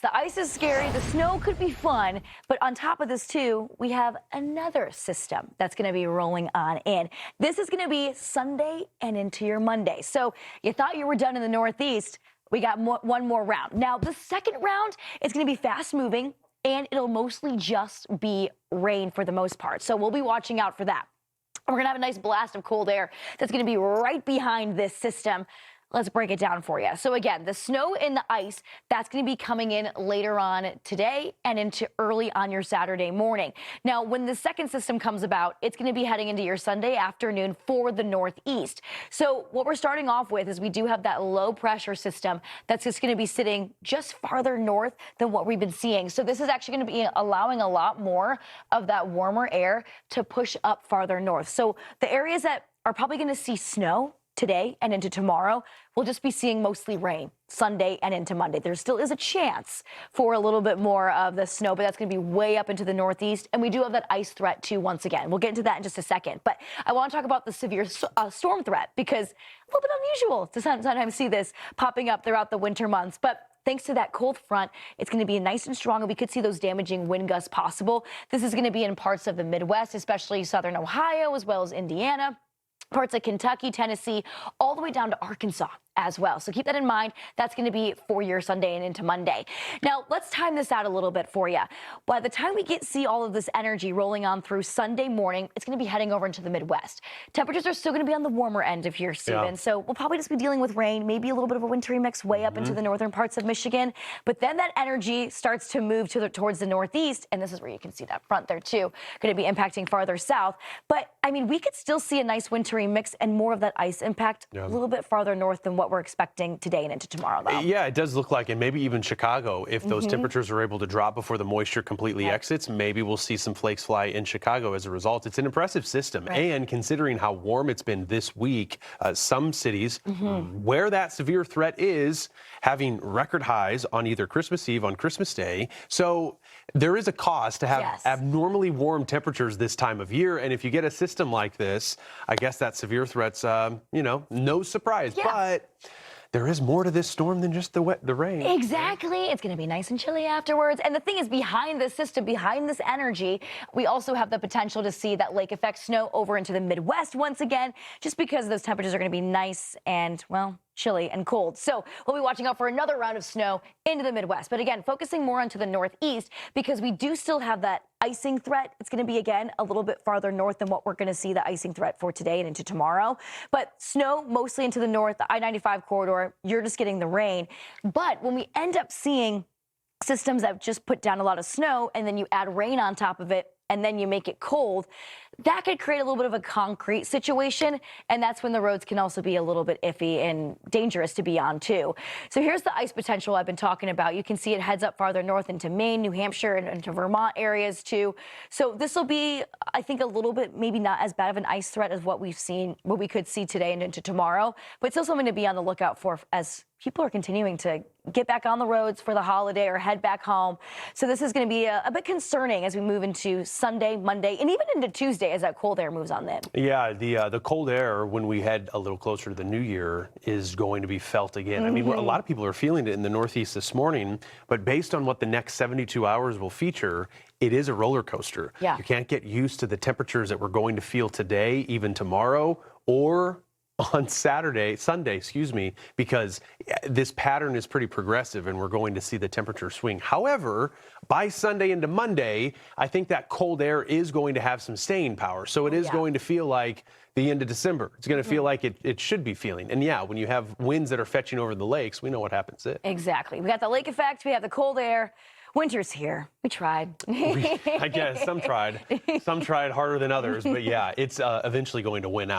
The ice is scary, the snow could be fun, but on top of this too, we have another system that's going to be rolling on in. This is going to be Sunday and into your Monday. So you thought you were done in the Northeast, we got one more round. Now the second round is going to be fast moving and it'll mostly just be rain for the most part. So we'll be watching out for that. We're going to have a nice blast of cold air that's going to be right behind this system. Let's break it down for you. So again, the snow and the ice, that's going to be coming in later on today and into early on your Saturday morning. Now, when the second system comes about, it's going to be heading into your Sunday afternoon for the Northeast. So what we're starting off with is we do have that low pressure system that's just going to be sitting just farther north than what we've been seeing. So this is actually going to be allowing a lot more of that warmer air to push up farther north. So the areas that are probably going to see snow today and into tomorrow, we'll just be seeing mostly rain Sunday and into Monday. There still is a chance for a little bit more of the snow, but that's going to be way up into the Northeast. And we do have that ice threat too, once again. We'll get into that in just a second. But I want to talk about the severe storm threat because a little bit unusual to sometimes see this popping up throughout the winter months. But thanks to that cold front, it's going to be nice and strong, and we could see those damaging wind gusts possible. This is going to be in parts of the Midwest, especially southern Ohio, as well as Indiana, parts of Kentucky, Tennessee, all the way down to Arkansas as well. So keep that in mind. That's going to be for your Sunday and into Monday. Now, let's time this out a little bit for you. By the time we see all of this energy rolling on through Sunday morning, it's going to be heading over into the Midwest. Temperatures are still going to be on the warmer end of here, Steven. Yeah. So we'll probably just be dealing with rain, maybe a little bit of a wintry mix way up into the northern parts of Michigan. But then that energy starts to move towards the Northeast, and this is where you can see that front there too, going to be impacting farther south. But I mean, we could still see a nice wintry mix and more of that ice impact a little bit farther north than what we're expecting today and into tomorrow, though. Yeah, it does look like, and maybe even Chicago, if those temperatures are able to drop before the moisture completely exits, maybe we'll see some flakes fly in Chicago as a result. It's an impressive system, and considering how warm it's been this week, some cities where that severe threat is having record highs on either Christmas Eve, on Christmas Day. So there is a cost to have abnormally warm temperatures this time of year, and if you get a system like this, I guess that severe threat's, no surprise. But there is more to this storm than just the rain. Exactly. It's going to be nice and chilly afterwards. And the thing is, behind this system, behind this energy, we also have the potential to see that lake effect snow over into the Midwest once again, just because those temperatures are going to be nice and, well, chilly and cold. So we'll be watching out for another round of snow into the Midwest. But again, focusing more onto the Northeast because we do still have that icing threat. It's going to be, again, a little bit farther north than what we're going to see the icing threat for today and into tomorrow. But snow mostly into the north, the I-95 corridor, you're just getting the rain. But when we end up seeing systems that just put down a lot of snow and then you add rain on top of it, and then you make it cold, that could create a little bit of a concrete situation, and that's when the roads can also be a little bit iffy and dangerous to be on, too. So here's the ice potential I've been talking about. You can see it heads up farther north into Maine, New Hampshire, and into Vermont areas, too. So this will be, I think, a little bit maybe not as bad of an ice threat as what we could see today and into tomorrow, but still something to be on the lookout for as people are continuing to get back on the roads for the holiday or head back home. So this is going to be a bit concerning as we move into Sunday, Monday, and even into Tuesday as that cold air moves on in. Yeah, the cold air when we head a little closer to the new year is going to be felt again. I mean, a lot of people are feeling it in the Northeast this morning, but based on what the next 72 hours will feature, it is a roller coaster. Yeah. You can't get used to the temperatures that we're going to feel today, even tomorrow, or on Sunday, because this pattern is pretty progressive and we're going to see the temperature swing. However, by Sunday into Monday, I think that cold air is going to have some staying power. So it is going to feel like the end of December. It's going to feel like it should be feeling. And yeah, when you have winds that are fetching over the lakes, we know what happens then. Exactly. We got the lake effect, we have the cold air. Winter's here. We tried. I guess some tried. Some tried harder than others, but yeah, it's eventually going to win out.